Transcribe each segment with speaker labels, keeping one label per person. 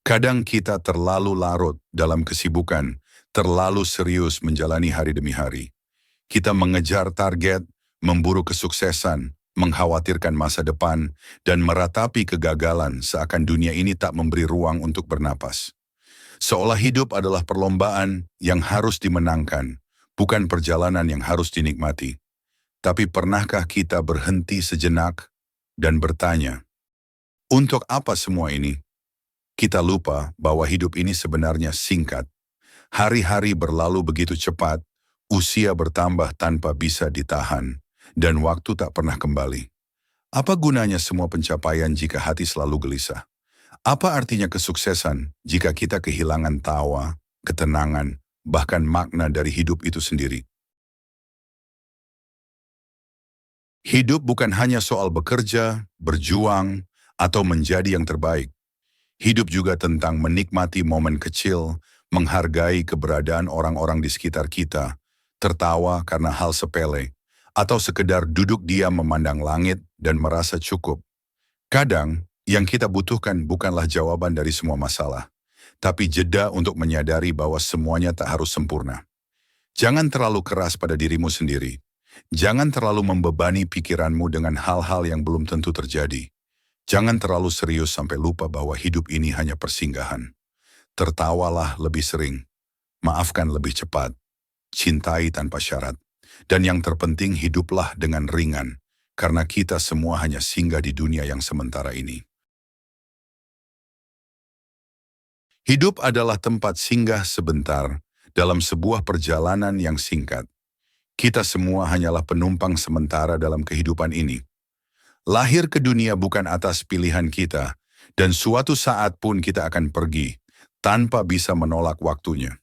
Speaker 1: Kadang kita terlalu larut dalam kesibukan, terlalu serius menjalani hari demi hari. Kita mengejar target, memburu kesuksesan, mengkhawatirkan masa depan, dan meratapi kegagalan seakan dunia ini tak memberi ruang untuk bernapas. Seolah hidup adalah perlombaan yang harus dimenangkan, bukan perjalanan yang harus dinikmati. Tapi pernahkah kita berhenti sejenak dan bertanya, untuk apa semua ini? Kita lupa bahwa hidup ini sebenarnya singkat. Hari-hari berlalu begitu cepat, usia bertambah tanpa bisa ditahan, dan waktu tak pernah kembali. Apa gunanya semua pencapaian jika hati selalu gelisah? Apa artinya kesuksesan jika kita kehilangan tawa, ketenangan, bahkan makna dari hidup itu sendiri? Hidup bukan hanya soal bekerja, berjuang, atau menjadi yang terbaik. Hidup juga tentang menikmati momen kecil, menghargai keberadaan orang-orang di sekitar kita, tertawa karena hal sepele, atau sekedar duduk diam memandang langit dan merasa cukup. Kadang, yang kita butuhkan bukanlah jawaban dari semua masalah, tapi jeda untuk menyadari bahwa semuanya tak harus sempurna. Jangan terlalu keras pada dirimu sendiri. Jangan terlalu membebani pikiranmu dengan hal-hal yang belum tentu terjadi. Jangan terlalu serius sampai lupa bahwa hidup ini hanya persinggahan. Tertawalah lebih sering, maafkan lebih cepat, cintai tanpa syarat. Dan yang terpenting hiduplah dengan ringan, karena kita semua hanya singgah di dunia yang sementara ini. Hidup adalah tempat singgah sebentar dalam sebuah perjalanan yang singkat. Kita semua hanyalah penumpang sementara dalam kehidupan ini. Lahir ke dunia bukan atas pilihan kita, dan suatu saat pun kita akan pergi, tanpa bisa menolak waktunya.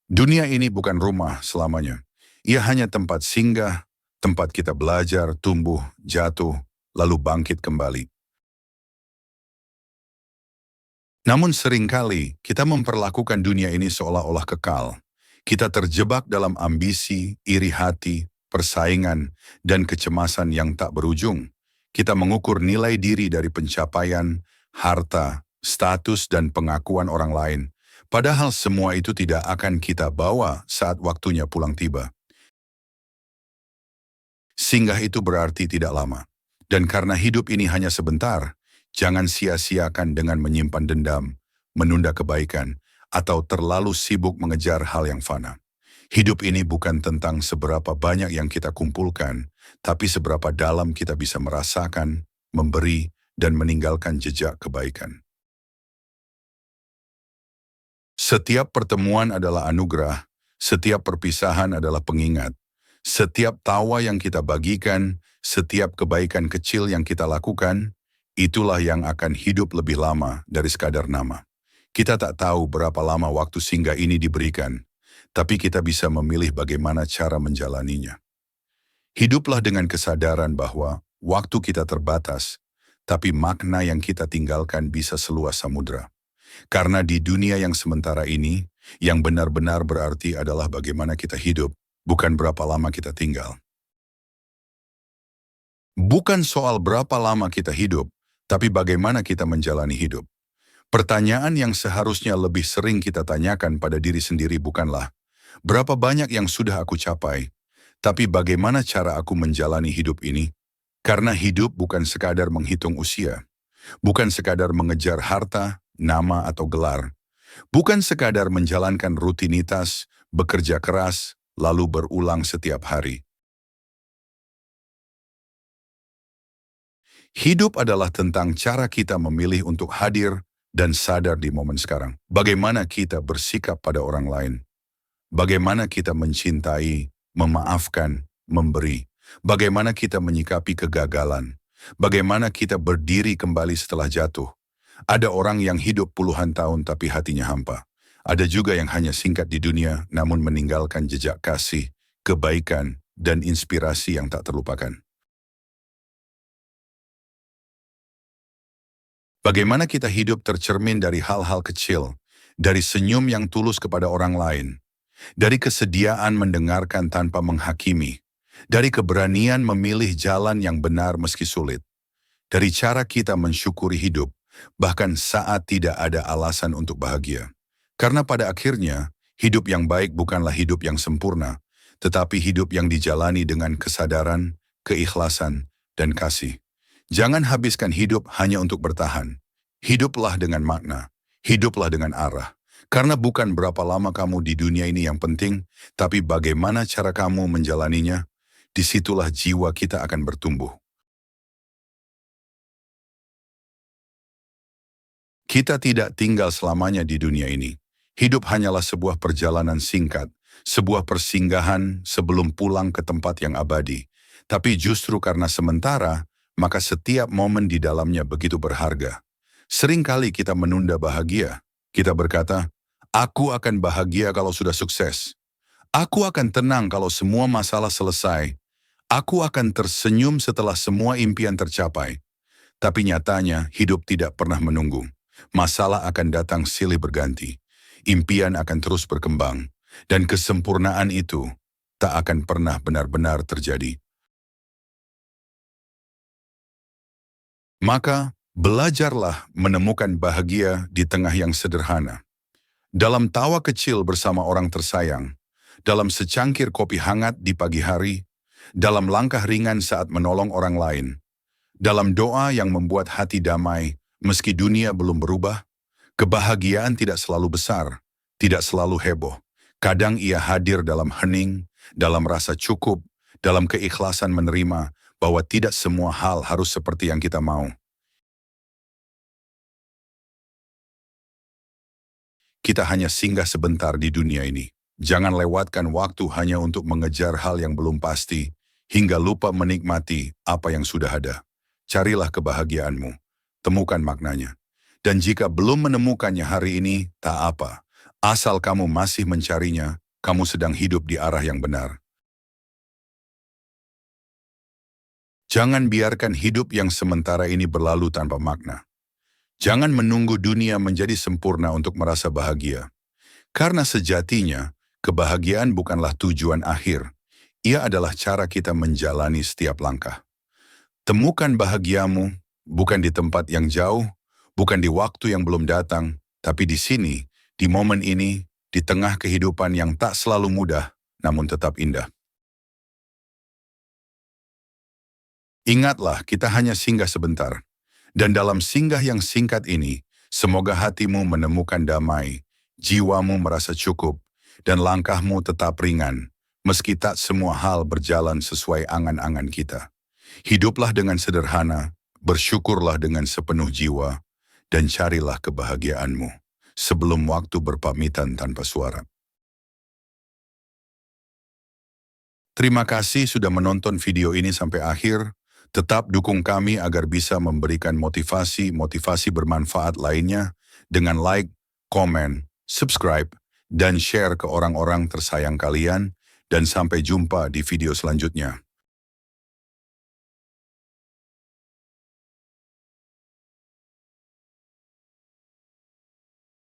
Speaker 1: Dunia ini bukan rumah selamanya. Ia hanya tempat singgah, tempat kita belajar, tumbuh, jatuh, lalu bangkit kembali. Namun seringkali kita memperlakukan dunia ini seolah-olah kekal. Kita terjebak dalam ambisi, iri hati, persaingan, dan kecemasan yang tak berujung. Kita mengukur nilai diri dari pencapaian, harta, status, dan pengakuan orang lain. Padahal semua itu tidak akan kita bawa saat waktunya pulang tiba. Singgah itu berarti tidak lama. Dan karena hidup ini hanya sebentar, jangan sia-siakan dengan menyimpan dendam, menunda kebaikan, atau terlalu sibuk mengejar hal yang fana. Hidup ini bukan tentang seberapa banyak yang kita kumpulkan, tapi seberapa dalam kita bisa merasakan, memberi, dan meninggalkan jejak kebaikan. Setiap pertemuan adalah anugerah, setiap perpisahan adalah pengingat. Setiap tawa yang kita bagikan, setiap kebaikan kecil yang kita lakukan, itulah yang akan hidup lebih lama dari sekadar nama. Kita tak tahu berapa lama waktu singgah ini diberikan, tapi kita bisa memilih bagaimana cara menjalaninya. Hiduplah dengan kesadaran bahwa waktu kita terbatas, tapi makna yang kita tinggalkan bisa seluas samudra. Karena di dunia yang sementara ini, yang benar-benar berarti adalah bagaimana kita hidup, bukan berapa lama kita tinggal. Bukan soal berapa lama kita hidup, tapi bagaimana kita menjalani hidup. Pertanyaan yang seharusnya lebih sering kita tanyakan pada diri sendiri bukanlah, berapa banyak yang sudah aku capai, tapi bagaimana cara aku menjalani hidup ini? Karena hidup bukan sekadar menghitung usia, bukan sekadar mengejar harta, nama atau gelar, bukan sekadar menjalankan rutinitas, bekerja keras, lalu berulang setiap hari. Hidup adalah tentang cara kita memilih untuk hadir dan sadar di momen sekarang. Bagaimana kita bersikap pada orang lain. Bagaimana kita mencintai, memaafkan, memberi. Bagaimana kita menyikapi kegagalan. Bagaimana kita berdiri kembali setelah jatuh. Ada orang yang hidup puluhan tahun tapi hatinya hampa. Ada juga yang hanya singkat di dunia namun meninggalkan jejak kasih, kebaikan, dan inspirasi yang tak terlupakan. Bagaimana kita hidup tercermin dari hal-hal kecil, dari senyum yang tulus kepada orang lain, dari kesediaan mendengarkan tanpa menghakimi, dari keberanian memilih jalan yang benar meski sulit, dari cara kita mensyukuri hidup, bahkan saat tidak ada alasan untuk bahagia. Karena pada akhirnya, hidup yang baik bukanlah hidup yang sempurna, tetapi hidup yang dijalani dengan kesadaran, keikhlasan, dan kasih. Jangan habiskan hidup hanya untuk bertahan. Hiduplah dengan makna, hiduplah dengan arah. Karena bukan berapa lama kamu di dunia ini yang penting, tapi bagaimana cara kamu menjalaninya, disitulah jiwa kita akan bertumbuh. Kita tidak tinggal selamanya di dunia ini. Hidup hanyalah sebuah perjalanan singkat, sebuah persinggahan sebelum pulang ke tempat yang abadi. Tapi justru karena sementara, maka setiap momen di dalamnya begitu berharga. Seringkali kita menunda bahagia. Kita berkata, "Aku akan bahagia kalau sudah sukses. Aku akan tenang kalau semua masalah selesai. Aku akan tersenyum setelah semua impian tercapai." Tapi nyatanya, hidup tidak pernah menunggu. Masalah akan datang silih berganti. Impian akan terus berkembang. Dan kesempurnaan itu tak akan pernah benar-benar terjadi. Maka, belajarlah menemukan bahagia di tengah yang sederhana. Dalam tawa kecil bersama orang tersayang, dalam secangkir kopi hangat di pagi hari, dalam langkah ringan saat menolong orang lain, dalam doa yang membuat hati damai meski dunia belum berubah. Kebahagiaan tidak selalu besar, tidak selalu heboh. Kadang ia hadir dalam hening, dalam rasa cukup, dalam keikhlasan menerima bahwa tidak semua hal harus seperti yang kita mau. Kita hanya singgah sebentar di dunia ini. Jangan lewatkan waktu hanya untuk mengejar hal yang belum pasti, hingga lupa menikmati apa yang sudah ada. Carilah kebahagiaanmu, temukan maknanya. Dan jika belum menemukannya hari ini, tak apa. Asal kamu masih mencarinya, kamu sedang hidup di arah yang benar. Jangan biarkan hidup yang sementara ini berlalu tanpa makna. Jangan menunggu dunia menjadi sempurna untuk merasa bahagia. Karena sejatinya, kebahagiaan bukanlah tujuan akhir. Ia adalah cara kita menjalani setiap langkah. Temukan bahagiamu, bukan di tempat yang jauh, bukan di waktu yang belum datang, tapi di sini, di momen ini, di tengah kehidupan yang tak selalu mudah, namun tetap indah. Ingatlah, kita hanya singgah sebentar. Dan dalam singgah yang singkat ini, semoga hatimu menemukan damai, jiwamu merasa cukup, dan langkahmu tetap ringan, meski tak semua hal berjalan sesuai angan-angan kita. Hiduplah dengan sederhana, bersyukurlah dengan sepenuh jiwa, dan carilah kebahagiaanmu sebelum waktu berpamitan tanpa suara. Terima kasih sudah menonton video ini sampai akhir. Tetap dukung kami agar bisa memberikan motivasi bermanfaat lainnya dengan like, komen, subscribe, dan share ke orang-orang tersayang kalian. Dan sampai jumpa di video selanjutnya.